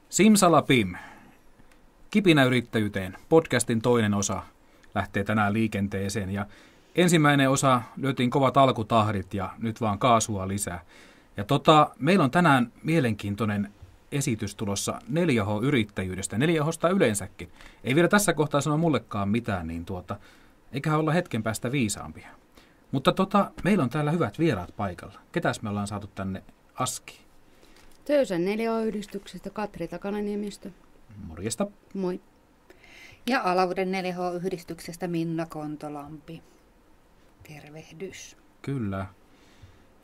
Simsalapim. Kipinä yrittäjyyteen. Podcastin toinen osa lähtee tänään liikenteeseen ja ensimmäinen osa lyötiin kovat alkutahdit ja nyt vaan kaasua lisää. Ja meillä on tänään mielenkiintoinen esitys tulossa 4H-yrittäjyydestä, 4H:sta yleensäkin. Ei vielä tässä kohtaa sano mullekaan mitään, niin eiköhän olla hetken päästä viisaampia. Mutta meillä on täällä hyvät vieraat paikalla. Ketäs me ollaan saatu tänne Askiin? Töysän 4H-yhdistyksestä Katri Takananiemistö. Morjesta. Moi. Ja Alavuden 4H-yhdistyksestä Minna Kontolampi. Tervehdys. Kyllä.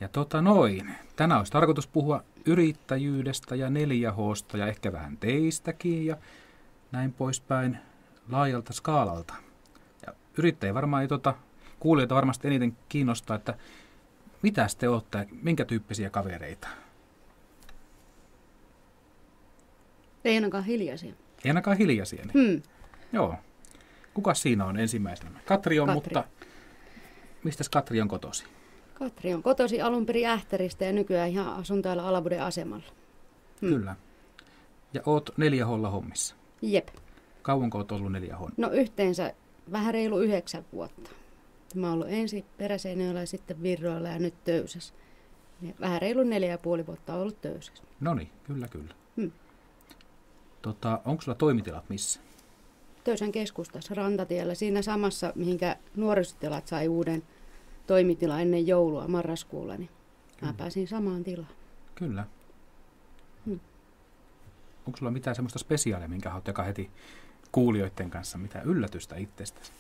Ja tänään olisi tarkoitus puhua yrittäjyydestä ja 4H:sta ja ehkä vähän teistäkin ja näin poispäin laajalta skaalalta. Ja yrittäjä varmaan ei kuulijoita varmasti eniten kiinnostaa, että mitä te olette, minkä tyyppisiä kavereita? Ei ainakaan hiljaisia. Ei ainakaan hiljaisia. Niin. Joo. Kuka siinä on ensimmäisenä? Katri on, mutta mistäs Katri on kotosi? Katri on kotosi alun perin Ähtäristä ja nykyään ihan asun täällä Alavuden asemalla. Kyllä. Ja oot 4H:lla hommissa? Jep. Kauanko oot ollut 4H? No yhteensä vähän reilu 9 vuotta. Mä oon ollut ensin Peräseinäjoella ja sitten Virroilla ja nyt Töysässä. Ja vähän reilu 4,5 vuotta on ollut Töysässä. Noniin, kyllä. Onko sulla toimitilat missä? Töysän keskustassa Rantatiellä, siinä samassa, mihinkä nuorisotilat sai uuden toimitila ennen joulua marraskuulla, niin mä pääsin samaan tilaan. Kyllä. Onko sulla mitään semmoista spesiaalia, minkä haluat jakaa heti kuulijoiden kanssa, mitä yllätystä itsestäsi?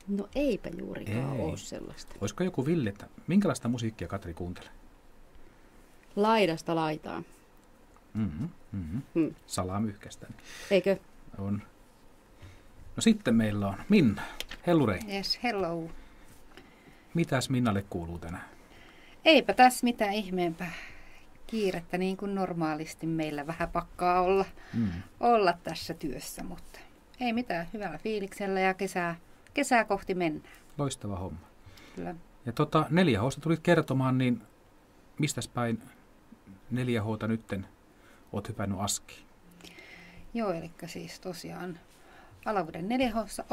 No eipä juurikaan ole sellaista. Olisiko joku villi, että minkälaista musiikkia Katri kuuntelee? Laidasta laitaan. Salamyhkästä. Eikö? On. No sitten meillä on Minna. Hellurei. Yes, hello. Mitäs Minnalle kuuluu tänään? Eipä tässä mitään ihmeempää. Kiirettä niin kuin normaalisti meillä vähän pakkaa olla tässä työssä, mutta ei mitään, hyvällä fiiliksellä ja kesää kohti mennään. Loistava homma. Kyllä. Ja 4H:sta tulit kertomaan, niin mistäs päin 4H:ta nytten oot hypännyt Askiin? Joo, eli siis tosiaan Alavuden 4H:ssa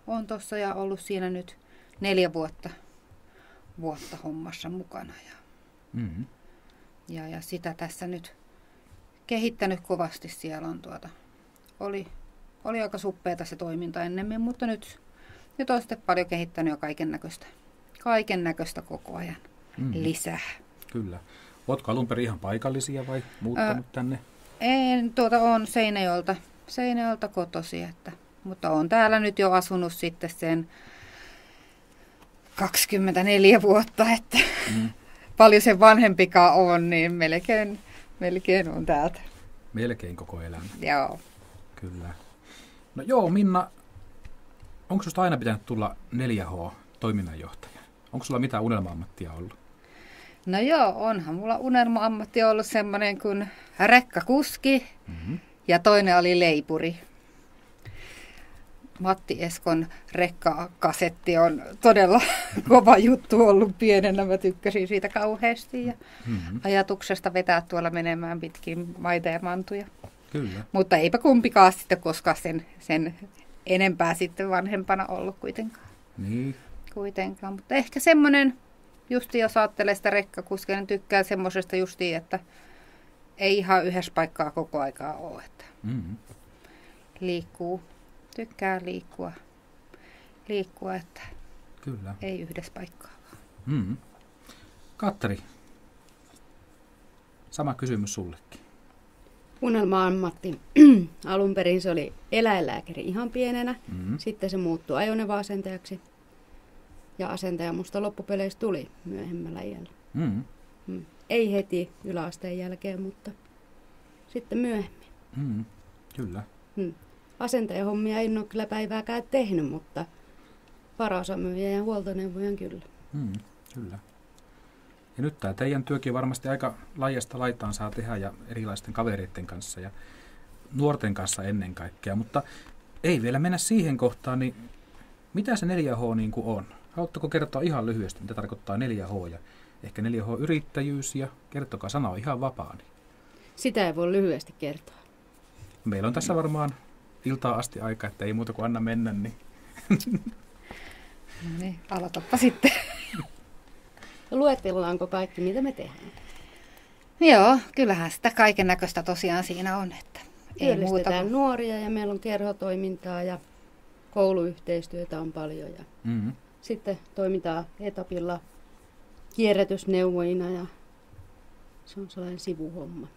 on tuossa ja ollut siinä nyt 4 vuotta hommassa mukana. Ja sitä tässä nyt kehittänyt kovasti. Siellä on oli aika suppeata se toiminta ennemmin, mutta nyt on sitten paljon kehittänyt jo kaiken näköistä koko ajan lisää. Kyllä. Ootko alun perin ihan paikallisia vai muuttanut tänne? En, on Seinäjoelta kotosi, mutta olen täällä nyt jo asunut sitten sen 24 vuotta, että paljon sen vanhempikaan on, niin melkein on täältä. Melkein koko elämä. Joo. Kyllä. No joo, Minna, onko sinusta aina pitänyt tulla 4H-toiminnanjohtaja? Onko sulla mitään unelma-ammattia ollut? No joo, onhan mulla unelma-ammatti ollut semmoinen kuin rekkakuski ja toinen oli leipuri. Matti Eskon rekkakasetti on todella kova juttu ollut pienenä. Mä tykkäsin siitä kauheasti ja ajatuksesta vetää tuolla menemään pitkin maita ja mantuja. Kyllä. Mutta eipä kumpikaan sitten koskaan sen enempää sitten vanhempana ollut kuitenkaan. Niin. Kuitenkaan, mutta ehkä semmoinen, justi jos ajattelee sitä rekkakuskia, niin tykkää semmoisesta justiin, että ei ihan yhdessä paikkaa koko aikaa ole. Että tykkää liikkua, että kyllä. Ei yhdessä paikkaa. Katri, sama kysymys sullekin. Unelma-ammatti. Alun perin se oli eläinlääkäri ihan pienenä. Sitten se muuttui ajoneuvoasentajaksi. Ja asentaja musta loppupeleissä tuli myöhemmällä iällä. Ei heti yläasteen jälkeen, mutta sitten myöhemmin. Kyllä. Asentajahommia en ole kyllä päivääkään tehnyt, mutta varaosamyyjä ja huoltoneuvojan kyllä. Kyllä. Ja nyt tämä teidän työkin varmasti aika laajasta laitaan saa tehdä ja erilaisten kavereiden kanssa ja nuorten kanssa ennen kaikkea. Mutta ei vielä mennä siihen kohtaan, niin mitä se 4H niin kuin on? Haluatteko kertoa ihan lyhyesti, mitä tarkoittaa 4H ja ehkä 4H-yrittäjyys ja kertokaa, sana on ihan vapaa. Niin. Sitä ei voi lyhyesti kertoa. Meillä on tässä varmaan iltaa asti aika, että ei muuta kuin anna mennä. Niin. No niin, aloitapa sitten. Luettellaanko kaikki, mitä me tehdään? Joo, kyllähän sitä kaiken näköistä tosiaan siinä on. Että ei muuta Työllistetään nuoria ja meillä on kerhotoimintaa ja kouluyhteistyötä on paljon. Ja sitten toimitaan etapilla kierrätysneuvoina ja se on sellainen sivuhomma.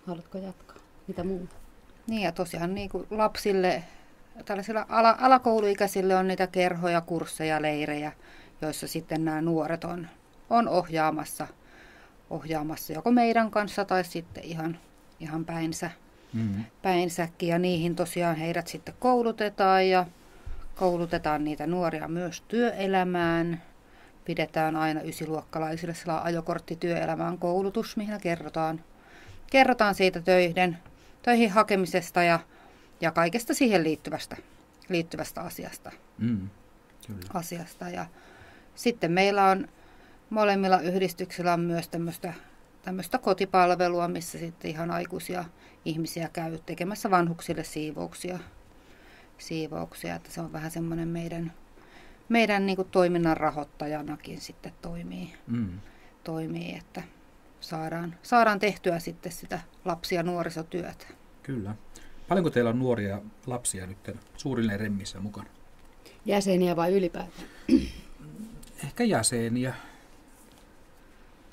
Haluatko jatkaa? Mitä muuta? Niin ja tosiaan niin kuin lapsille, tällaisilla alakouluikäisille on niitä kerhoja, kursseja, leirejä, joissa sitten nämä nuoret on ohjaamassa joko meidän kanssa tai sitten ihan päinsäkin. Ja niihin tosiaan heidät sitten koulutetaan ja koulutetaan niitä nuoria myös työelämään. Pidetään aina ysiluokkalaisille sellainen ajokorttityöelämään koulutus, mihin kerrotaan siitä töihin hakemisesta ja kaikesta siihen liittyvästä asiasta. Asiasta. Ja sitten meillä on molemmilla yhdistyksillä on myös tämmöistä kotipalvelua, missä sitten ihan aikuisia ihmisiä käy tekemässä vanhuksille siivouksia. Että se on vähän semmoinen meidän niin kuin toiminnan rahoittajanakin sitten toimii, että saadaan tehtyä sitten sitä lapsi- ja nuorisotyötä. Kyllä. Paljonko teillä on nuoria lapsia nyt suurille remmissä mukana? Jäseniä vai ylipäätään? Ehkä jäseniä.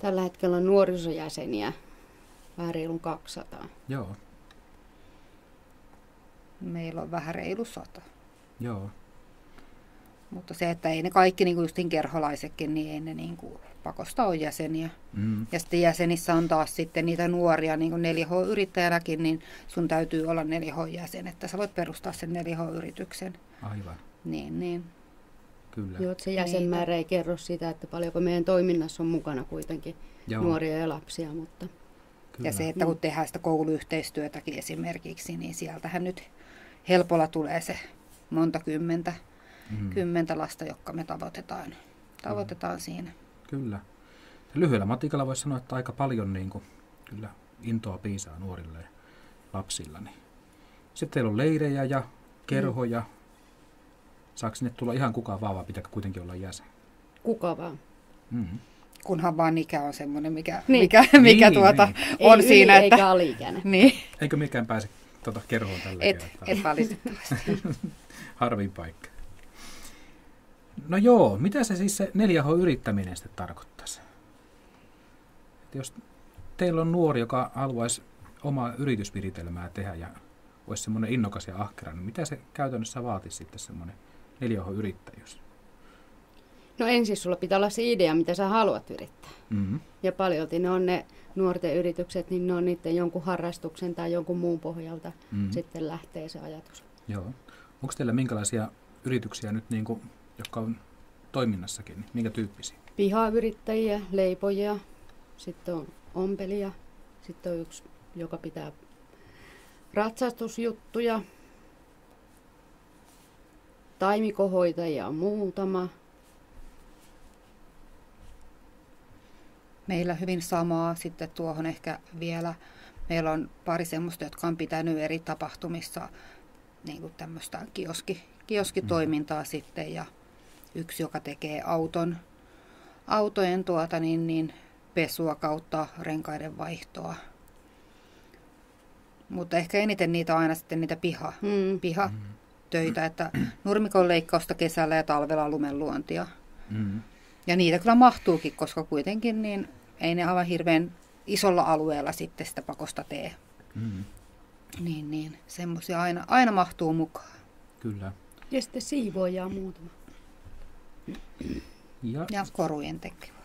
Tällä hetkellä on nuorisojäseniä vähän reilun 200. Joo. Meillä on vähän reilu 100. Joo. Mutta se, että ei ne kaikki niin kuin justin kerholaisetkin, niin ei ne niin kuin pakosta ole jäseniä. Ja sitten jäsenissä on taas sitten niitä nuoria, niin kuin 4H-yrittäjänäkin, niin sun täytyy olla 4H-jäsen, että sä voit perustaa sen 4H-yrityksen. Aivan. Niin. Kyllä. Joo, se jäsenmäärä ei kerro sitä, että paljonko meidän toiminnassa on mukana kuitenkin nuoria ja lapsia. Mutta... Ja se, että kun tehdään sitä kouluyhteistyötäkin esimerkiksi, niin sieltähän nyt helpolla tulee se monta kymmentä lasta, jotka me tavoitetaan siinä. Kyllä. Lyhyellä matikalla voisi sanoa, että aika paljon niin kuin, kyllä intoa piisaa nuorille ja lapsilla. Niin. Sitten teillä on leirejä ja kerhoja. Saako sinne tulla ihan kukaan vaan pitääkö kuitenkin olla jäsen? Kuka vaan. Kunhan vaan ikä on semmoinen, mikä ei on siinä. Ei eikä ali-ikäinen. Niin. Eikö mikään pääse kerhoon tällä kertaa? Et valitettavasti. Harvin paikka. No joo, mitä se siis se 4H-yrittäminen sitten tarkoittaisi? Että jos teillä on nuori, joka haluaisi omaa yritysviritelmää tehdä ja olisi semmoinen innokas ja ahkera, niin mitä se käytännössä vaatisi sitten semmoinen 4H-yrittäjyys? No ensin sulla pitää olla se idea, mitä sä haluat yrittää. Ja paljolti ne on ne nuorten yritykset, niin ne on niiden jonkun harrastuksen tai jonkun muun pohjalta sitten lähtee se ajatus. Joo. Onko teillä minkälaisia yrityksiä nyt, niin kuin, jotka on toiminnassakin, niin minkä tyyppisiä? Pihayrittäjiä, leipojia, sitten on ompelia, sitten on yksi, joka pitää ratsastusjuttuja, taimikohoitajia on muutama. Meillä hyvin samaa sitten tuohon ehkä vielä. Meillä on pari semmoista, jotka on pitänyt eri tapahtumissa niin kuin tämmöistä kioskitoimintaa sitten ja yksi, joka tekee autojen pesua kautta renkaiden vaihtoa. Mutta ehkä eniten niitä on aina sitten niitä pihatöitä, että nurmikon leikkausta kesällä ja talvella lumenluontia. Ja niitä kyllä mahtuukin, koska kuitenkin niin ei ne aivan hirveän isolla alueella sitten sitä pakosta tee. Niin semmoisia aina mahtuu mukaan. Kyllä. Ja sitten siivoojaa muutama. Ja korujen tekevä.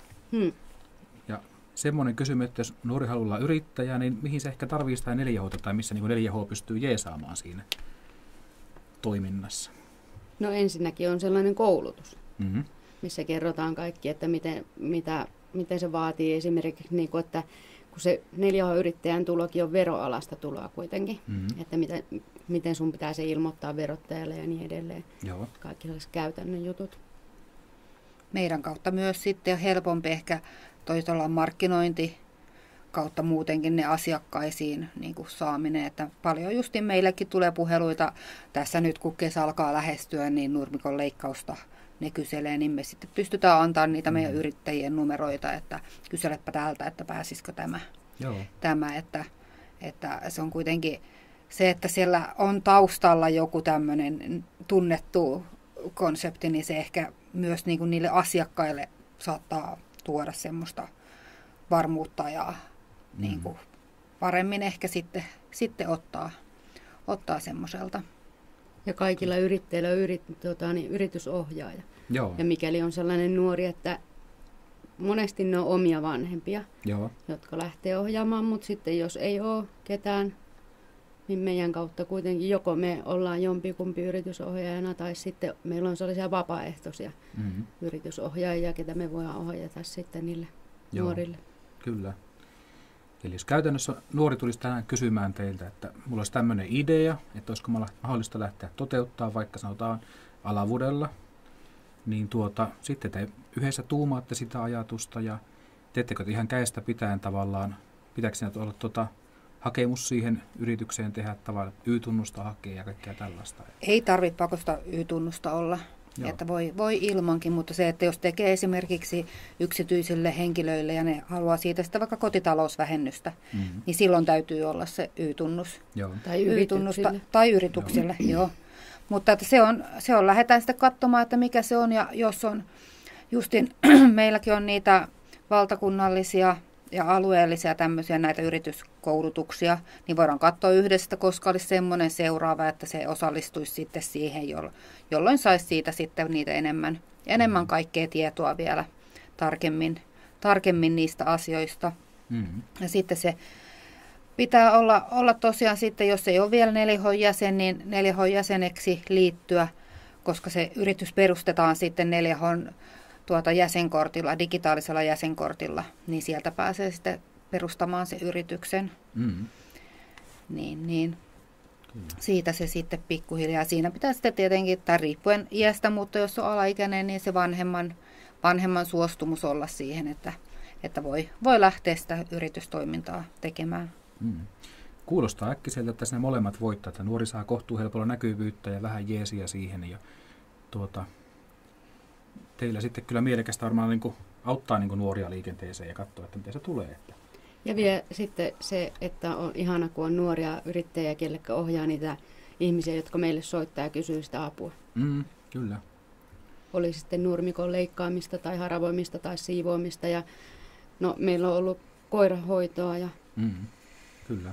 Ja semmoinen kysymys, että jos nuori haluaa olla yrittäjä, niin mihin se ehkä tarvitsee sitä 4H tai missä niin 4H pystyy jeesaamaan siinä toiminnassa? No ensinnäkin on sellainen koulutus, missä kerrotaan kaikki, että miten se vaatii esimerkiksi, niin kuin, että kun se 4H-yrittäjän tulokin on veroalasta tuloa kuitenkin, että miten sun pitää se ilmoittaa verottajalle ja niin edelleen. Joo. Kaikki sellaiset käytännön jutut. meidän kautta myös sitten on helpompi ehkä toisella markkinointi kautta muutenkin ne asiakkaisiin niin kuin saaminen, että paljon justiin meillekin tulee puheluita tässä nyt kun kesä alkaa lähestyä, niin nurmikon leikkausta ne kyselee, niin me sitten pystytään antamaan niitä meidän yrittäjien numeroita, että kyselepä täältä, että pääsisikö tämä että se on kuitenkin se, että siellä on taustalla joku tämmöinen tunnettu konsepti, niin se ehkä myös niin kuin niille asiakkaille saattaa tuoda semmoista varmuutta ja niin kuin paremmin ehkä sitten ottaa semmoiselta. Ja kaikilla yrittäjillä on yritysohjaaja. Joo. Ja mikäli on sellainen nuori, että monesti ne on omia vanhempia, Joo. jotka lähtee ohjaamaan, mutta sitten jos ei ole ketään, niin meidän kautta kuitenkin joko me ollaan jompikumpi yritysohjaajana tai sitten meillä on sellaisia vapaaehtoisia yritysohjaajia, ketä me voidaan ohjata sitten niille nuorille. Kyllä. Eli jos käytännössä nuori tulisi tänään kysymään teiltä, että mulla olisi tämmöinen idea, että olisiko mahdollista lähteä toteuttaa vaikka sanotaan Alavudella, niin sitten te yhdessä tuumaatte sitä ajatusta ja teettekö te ihan käestä pitäen tavallaan, pitääkö siinä olla hakemus siihen yritykseen tehdä tavallaan Y-tunnusta hakea ja kaikkea tällaista? Ei tarvitse pakosta Y-tunnusta olla. Joo. Että voi ilmankin, mutta se, että jos tekee esimerkiksi yksityisille henkilöille ja ne haluaa siitä sitä vaikka kotitalousvähennystä, niin silloin täytyy olla se Y-tunnus. Joo. Tai yrityksille. Joo. Mutta että se on, lähdetään sitten katsomaan, että mikä se on, ja jos on justin, meilläkin on niitä valtakunnallisia ja alueellisia tämmöisiä näitä yrityskoulutuksia, niin voidaan katsoa yhdessä, koska olisi semmoinen seuraava, että se osallistuisi sitten siihen, jolloin saisi siitä sitten niitä enemmän kaikkea tietoa vielä tarkemmin niistä asioista. Ja sitten se pitää olla tosiaan sitten, jos ei ole vielä 4H-jäsen, niin 4H-jäseneksi liittyä, koska se yritys perustetaan sitten 4H:n jäsenkortilla, digitaalisella jäsenkortilla, niin sieltä pääsee sitten perustamaan se yrityksen. Niin. Siitä se sitten pikkuhiljaa. Siinä pitää sitten tietenkin, tai riippuen iästä, mutta jos on alaikäinen, niin se vanhemman suostumus olla siihen, että voi lähteä sitä yritystoimintaa tekemään. Kuulostaa äkkiseltä, että ne molemmat voittaa, että nuori saa kohtuuhelpolla näkyvyyttä ja vähän jeesiä siihen ja teillä sitten kyllä mielekästä varmaan auttaa nuoria liikenteeseen ja katsoa, että miten se tulee. Ja vielä sitten se, että on ihana, kun on nuoria yrittäjiä, kellekä ohjaa niitä ihmisiä, jotka meille soittaa ja kysyy sitä apua. Kyllä. Oli sitten nurmikon leikkaamista tai haravoimista tai siivoamista. Ja, meillä on ollut koirahoitoa. Ja Kyllä.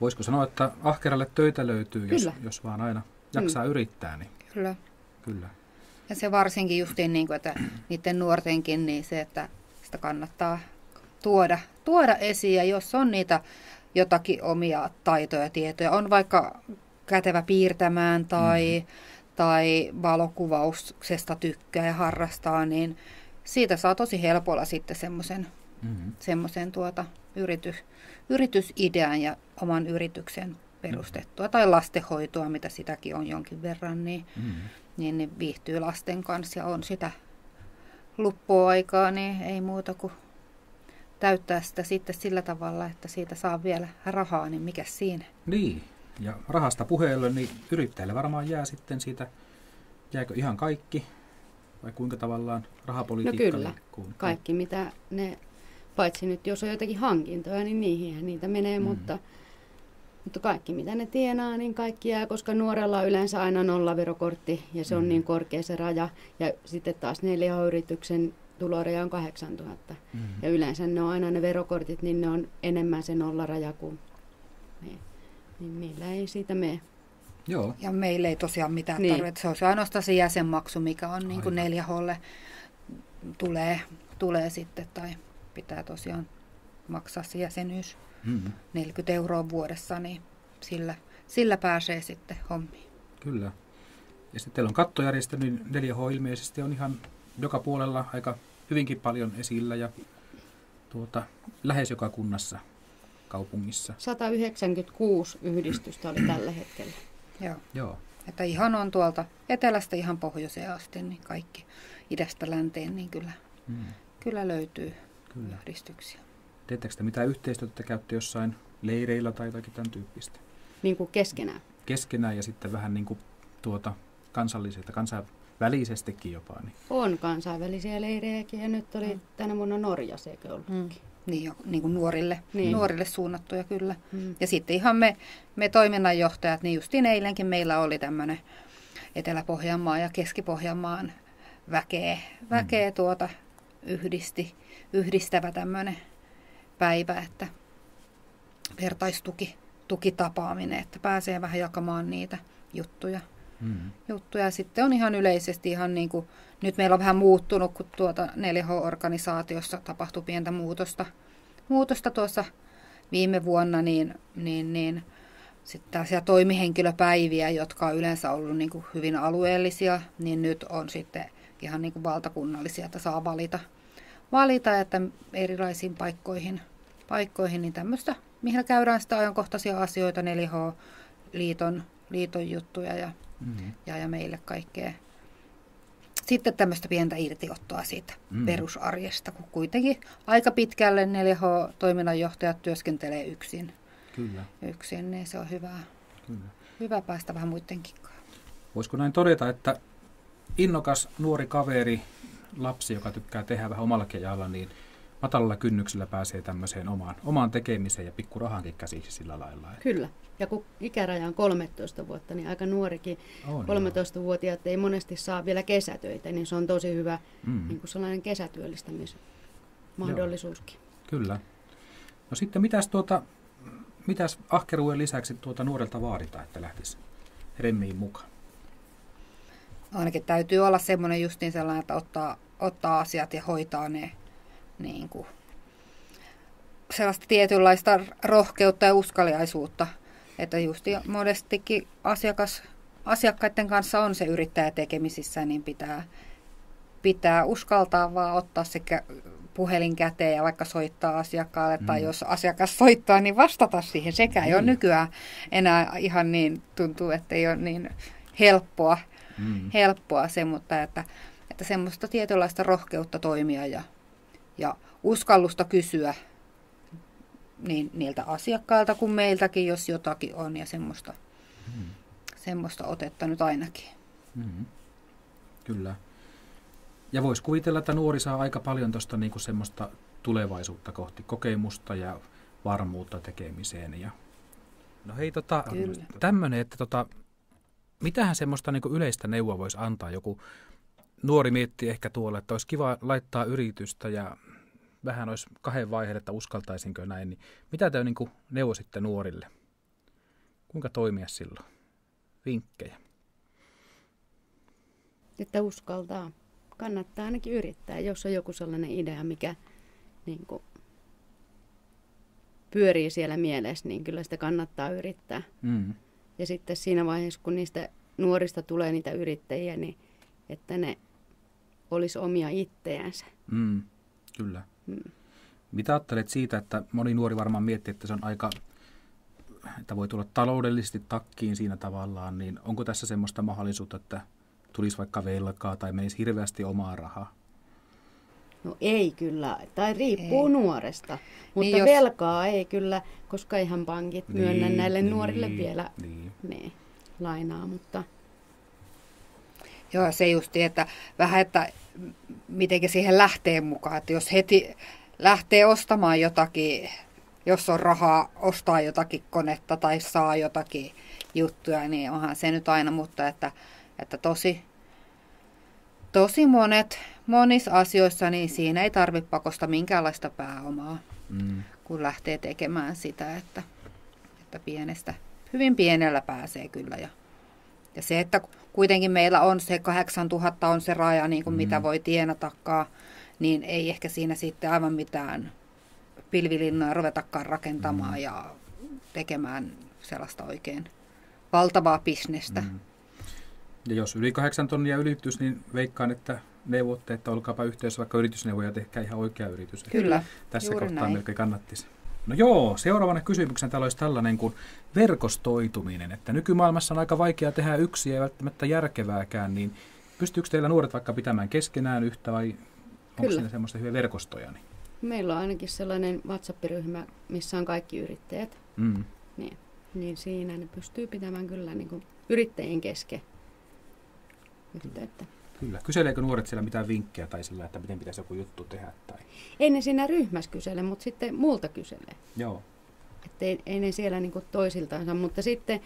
Voisiko sanoa, että ahkeralle töitä löytyy, jos vaan aina jaksaa yrittää? Niin. Kyllä. Ja se varsinkin justiin niin kuin, että niiden nuortenkin, niin se, että sitä kannattaa tuoda esiin. Ja jos on niitä jotakin omia taitoja ja tietoja, on vaikka kätevä piirtämään tai valokuvauksesta tykkää ja harrastaa, niin siitä saa tosi helpolla sitten semmoisen yritysidean ja oman yrityksen perustettua. Tai lastenhoitoa, mitä sitäkin on jonkin verran, niin viihtyy lasten kanssa ja on sitä luppuaikaa, niin ei muuta kuin täyttää sitä sitten sillä tavalla, että siitä saa vielä rahaa, niin mikä siinä? Niin, ja rahasta puheelle, niin yrittäjälle varmaan jää sitten siitä, jääkö ihan kaikki, vai kuinka tavallaan rahapolitiikka? No kyllä, kaikki mitä ne, paitsi nyt jos on jotakin hankintoja, niin niihin niitä menee, mutta kaikki mitä ne tienaa, niin kaikki jää, koska nuorella on yleensä aina nollaverokortti ja se on niin korkea se raja. Ja sitten taas 4H-yrityksen tuloraja on 8000. Ja yleensä ne on aina ne verokortit, niin ne on enemmän se nollaraja kuin ne. Niin meillä ei siitä mene. Joo. Ja meillä ei tosiaan mitään tarvitse. Se on ainoastaan se jäsenmaksu, mikä on niin kuin 4H:lle tulee sitten, tai pitää tosiaan maksaa se jäsenyys. 40 € vuodessa, niin sillä pääsee sitten hommiin. Kyllä. Ja sitten teillä on kattojärjestely, niin 4H ilmeisesti on ihan joka puolella aika hyvinkin paljon esillä ja lähes joka kunnassa, kaupungissa. 196 yhdistystä oli tällä hetkellä. Joo. Että ihan on tuolta etelästä ihan pohjoiseen asti, niin kaikki. idästä länteen, niin kyllä löytyy yhdistyksiä. Teettekö te mitään yhteistyötä, te käytte jossain leireillä tai jotakin tämän tyyppistä? Niin kuin keskenään. Keskenään ja sitten vähän niin kuin kansainvälisestikin jopa. Niin. On kansainvälisiä leirejäkin ja nyt oli tänä vuonna Norjassa, eikö ollutkin? Niin kuin nuorille suunnattuja kyllä. Ja sitten ihan me toiminnanjohtajat, niin justiin eilenkin meillä oli tämmöinen Etelä-Pohjanmaan ja Keski-Pohjanmaan väkeä yhdistävä tämmöinen päivä, että vertaistukitapaaminen, että pääsee vähän jakamaan niitä juttuja. Juttuja. Sitten on ihan yleisesti ihan niin kuin, nyt meillä on vähän muuttunut, kun 4H-organisaatiossa tapahtui pientä muutosta tuossa viime vuonna, niin sitten tällaisia toimihenkilöpäiviä, jotka on yleensä ollut niin kuin hyvin alueellisia, niin nyt on sitten ihan niin kuin valtakunnallisia, että saa valita, että erilaisiin paikkoihin niin tämmöistä, mihin käydään sitä ajankohtaisia asioita, 4H-liiton juttuja ja meille kaikkea. Sitten tämmöistä pientä irtiottoa siitä perusarjesta, kun kuitenkin aika pitkälle 4H-toiminnanjohtajat työskentelee yksin. Kyllä. Yksin, niin se on hyvä päästä vähän muidenkin kanssa. Voisiko näin todeta, että innokas nuori kaveri, lapsi, joka tykkää tehdä vähän omalla kejalla, niin matalalla kynnyksellä pääsee tämmöiseen omaan tekemiseen ja pikkurahankin käsiksi sillä lailla. Kyllä. Ja kun ikäraja on 13 vuotta, niin aika nuorikin, 13-vuotiaat ei monesti saa vielä kesätöitä, niin se on tosi hyvä niin kuin sellainen kesätyöllistämismahdollisuuskin. Joo. Kyllä. No sitten mitäs ahkeruuden lisäksi nuorelta vaaditaan, että lähtisi remmiin mukaan? Ainakin täytyy olla semmoinen justiin sellainen, että ottaa asiat ja hoitaa ne niin kuin sellaista tietynlaista rohkeutta ja uskaliaisuutta. Että just monestikin asiakkaiden kanssa on se yrittäjä tekemisissä, niin pitää uskaltaa vaan ottaa se puhelin käteen ja vaikka soittaa asiakkaalle tai jos asiakas soittaa, niin vastata siihen. Sekä ei ole nykyään enää ihan niin, tuntuu, että ei ole niin helppoa se, mutta että semmoista tietynlaista rohkeutta toimia ja uskallusta kysyä niin niiltä asiakkailta kuin meiltäkin, jos jotakin on, ja semmoista otetta nyt ainakin. Kyllä. Ja voisi kuvitella, että nuori saa aika paljon tuosta niinku semmoista tulevaisuutta kohti, kokemusta ja varmuutta tekemiseen. Ja no hei, tämmöinen, että mitähän semmoista niinku yleistä neuvoa voisi antaa? Joku nuori miettii ehkä tuolla, että olisi kiva laittaa yritystä ja vähän olisi 2 vaiheelle, että uskaltaisinko näin. Niin mitä te niinku neuvositte nuorille? Kuinka toimia silloin? Vinkkejä? Että uskaltaa. Kannattaa ainakin yrittää, jos on joku sellainen idea, mikä niin kuin pyörii siellä mielessä, niin kyllä sitä kannattaa yrittää. Ja sitten siinä vaiheessa, kun niistä nuorista tulee niitä yrittäjiä, niin että ne olisi omia itseänsä. Kyllä. Mitä ajattelet siitä, että moni nuori varmaan miettii, että se on että voi tulla taloudellisesti takkiin siinä tavallaan, niin onko tässä semmoista mahdollisuutta, että tulisi vaikka velkaa tai menisi hirveästi omaa rahaa? No ei kyllä, tai riippuu nuoresta, mutta niin velkaa ei kyllä, koska ihan pankit myönnä näille nuorille vielä lainaa, mutta joo, se justi, että vähän, että miten siihen lähtee mukaan, että jos heti lähtee ostamaan jotakin, jos on rahaa ostaa jotakin konetta tai saa jotakin juttuja, niin onhan se nyt aina, mutta että tosi monissa asioissa, niin siinä ei tarvitse pakosta minkäänlaista pääomaa, kun lähtee tekemään sitä, että hyvin pienellä pääsee kyllä. Ja se, että kuitenkin meillä on se 8000 on se raja, niin kuin mitä voi tienatakaan, niin ei ehkä siinä sitten aivan mitään pilvilinnoja ruvetakaan rakentamaan ja tekemään sellaista oikein valtavaa bisnestä. Ja jos yli 8 tonnia ylitys, niin veikkaan, että neuvotte, että olkaapa yhteydessä vaikka yritysneuvoja, tehkää ihan oikea yritys. Kyllä, tässä kohtaa melkein kannattisi. No joo, seuraavana kysymyksen täällä olisi tällainen kuin verkostoituminen, että nykymaailmassa on aika vaikea tehdä yksin ja välttämättä järkevääkään, niin pystyykö teillä nuoret vaikka pitämään keskenään yhtä vai onko Kyllä. siinä semmoista hyviä verkostoja? Niin? Meillä on ainakin sellainen WhatsApp-ryhmä, missä on kaikki yrittäjät. Mm. Niin siinä ne pystyy pitämään kyllä niin kuin yrittäjien kesken yhteyttä. Kyllä. Kyseleekö nuoret siellä mitään vinkkejä tai sillä, että miten pitäisi joku juttu tehdä? Tai... Ei ne siinä ryhmässä kysele, mutta sitten muulta kyselee. Joo. Että ei ne siellä niin kuin toisiltaansa, mutta sitten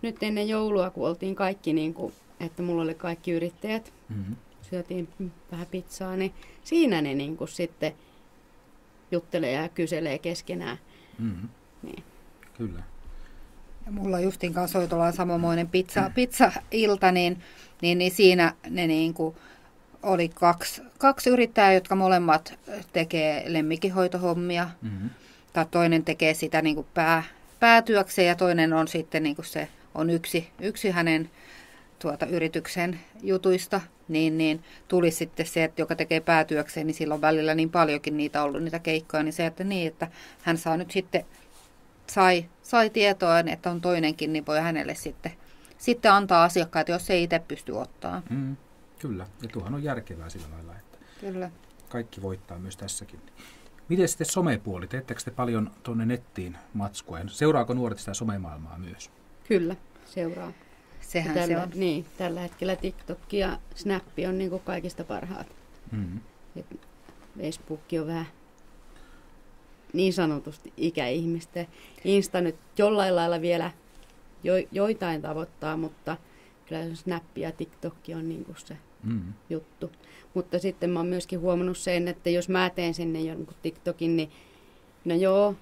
nyt ennen joulua, kun oltiin kaikki, niin kuin, että mulla oli kaikki yrittäjät, Mm-hmm. syötiin vähän pizzaa, niin siinä ne niin kuin sitten juttelee ja kyselee keskenään. Mm-hmm. Niin. Kyllä. Ja mulla justin kanssa oli tuolla samanmoinen pizza-ilta, niin siinä ne niinku oli kaksi yrittäjää, jotka molemmat tekee lemmikinhoitohommia. Mm-hmm. Tai toinen tekee sitä niinku päätyökseen ja toinen on sitten niinku se on yksi hänen yrityksen jutuista. Niin tuli sitten se, että joka tekee päätyökseen, niin silloin välillä niin paljonkin niitä ollut niitä keikkoja, niin se, että hän saa nyt sitten sai tietoa, että on toinenkin, niin voi hänelle sitten antaa asiakkaita, jos ei itse pysty ottaa. Mm, kyllä, ja tuohan on järkevää sillä lailla, että Kyllä. kaikki voittaa myös tässäkin. Miten sitten somepuoli? Teettekö te paljon tuonne nettiin matskua? Seuraako nuoret sitä somemaailmaa myös? Kyllä, seuraa. Sehän tällä, se on. Niin, tällä hetkellä TikTok ja Snap on niin kuin kaikista parhaat. Mm-hmm. Et Facebook on vähän niin sanotusti ikäihmisten. Insta nyt jollain lailla vielä joitain tavoittaa, mutta kyllä Snap ja TikTok on niin kuin se juttu. Mutta sitten mä oon myöskin huomannut sen, että jos mä teen sinne jonkun TikTokin, niin no joo,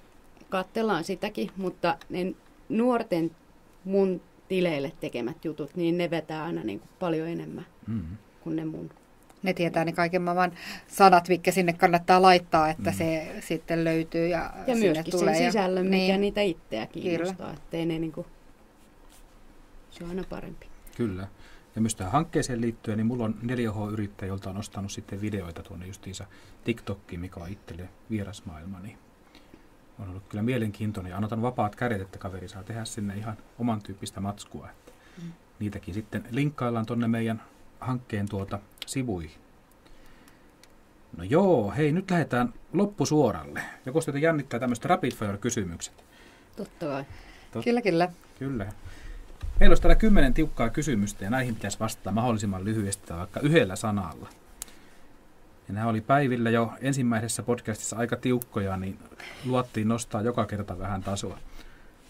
katsellaan sitäkin, mutta ne nuorten mun tileille tekemät jutut, niin ne vetää aina niin kuin paljon enemmän kuin ne mun. Ne tietää ne kaiken maailman sanat, mitkä sinne kannattaa laittaa, että se sitten löytyy ja sinne myöskin tulee. sen sisällön, mikä niin. niitä itseä kiinnostaa, ettei ne niin kuin, se on aina parempi. Kyllä. Ja myös tähän hankkeeseen liittyen, niin mulla on 4H-yrittäjä, jolta on ostanut sitten videoita tuonne justiinsa TikTokkiin, mikä on itselle vierasmaailma, niin on ollut kyllä mielenkiintoinen. Ja annetaan vapaat kädet, että kaveri saa tehdä sinne ihan oman tyyppistä matskua. Että niitäkin sitten linkkaillaan tuonne meidän hankkeen sivuihin. No joo, hei, nyt lähdetään loppusuoralle. Joko teitä jännittää tämmöistä rapid fire-kysymykset? Totta kai. Kyllä. Kyllä. Meillä olisi täällä 10 tiukkaa kysymystä ja näihin pitäisi vastata mahdollisimman lyhyesti tai vaikka yhdellä sanalla. Ja nämä oli Päivillä jo ensimmäisessä podcastissa aika tiukkoja, niin luottiin nostaa joka kerta vähän tasoa.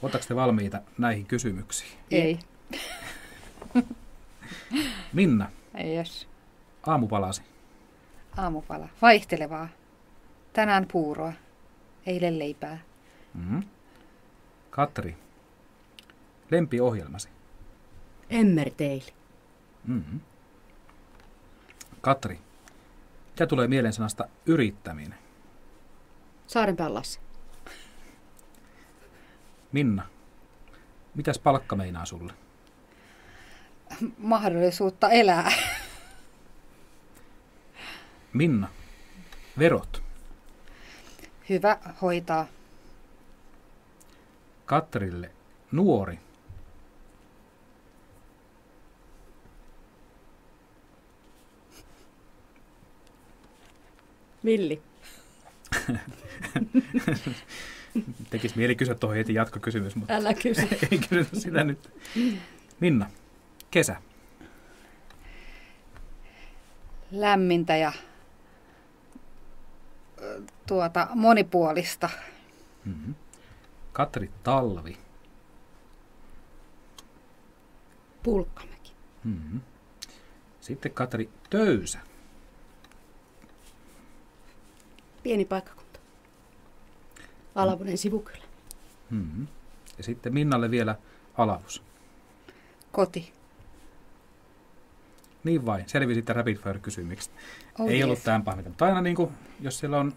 Oletteko te valmiita näihin kysymyksiin? Ei. Minna, Yes. aamupalasi. Aamupala. Vaihtelevaa. Tänään puuroa. Eilen leipää. Mm-hmm. Katri, lempiohjelmasi. Emmerdale. Mm-hmm. Katri, mitä tulee mieleen sanasta yrittäminen? Saarenpään Lassi. Minna, mitäs palkka meinaa sulle? Mahdollisuutta elää. Minna, verot. Hyvä hoitaa. Katrille, nuori. Villi. Tekisi mieli kysyä tuohon heti jatkokysymys, mutta Älä kysy. ei kysytä sitä nyt. Minna, kesä. Lämmintä ja monipuolista. Mm-hmm. Katri, talvi. Pulkkamäki. Mm-hmm. Sitten Katri, Töysä. Pieni paikkakunta. Alavuuden sivukylä. Mm-hmm. Ja sitten Minnalle vielä Alavus. Koti. Niin vain, selvisitte rapid fire-kysymyksestä. Oh, ei yes. ollut tämän pahminta. Mutta aina niin kuin, jos siellä on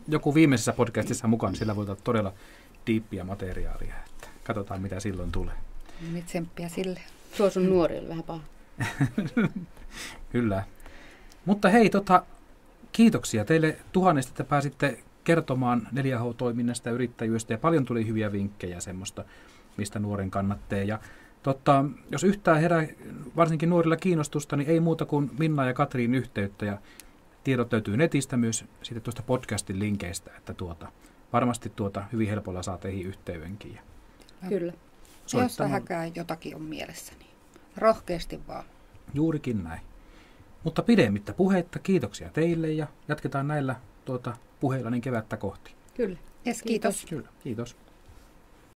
joku viimeisessä podcastissa mukaan, niin sillä voi olla todella diippiä materiaalia. Että katsotaan, mitä silloin tulee. Nyt tsemppiä sille. Tuo sun nuori oli vähän paha. Kyllä. Mutta hei, kiitoksia teille tuhannesta, että pääsitte kertomaan 4H-toiminnasta ja yrittäjyydestä. Ja paljon tuli hyviä vinkkejä semmoista, mistä nuoren kannattaa. Ja Jos yhtään herää varsinkin nuorilla kiinnostusta, niin ei muuta kuin Minna ja Katriin yhteyttä ja tiedot löytyy netistä myös siitä tuosta podcastin linkeistä, että varmasti hyvin helpolla saa teihin yhteydenkin. Kyllä. Jos vähäkään jotakin on mielessä, niin rohkeasti vaan. Juurikin näin. Mutta pidemmittä puheitta, kiitoksia teille ja jatketaan näillä puheilla niin kevättä kohti. Kyllä. Yes, kiitos. Kyllä, kiitos.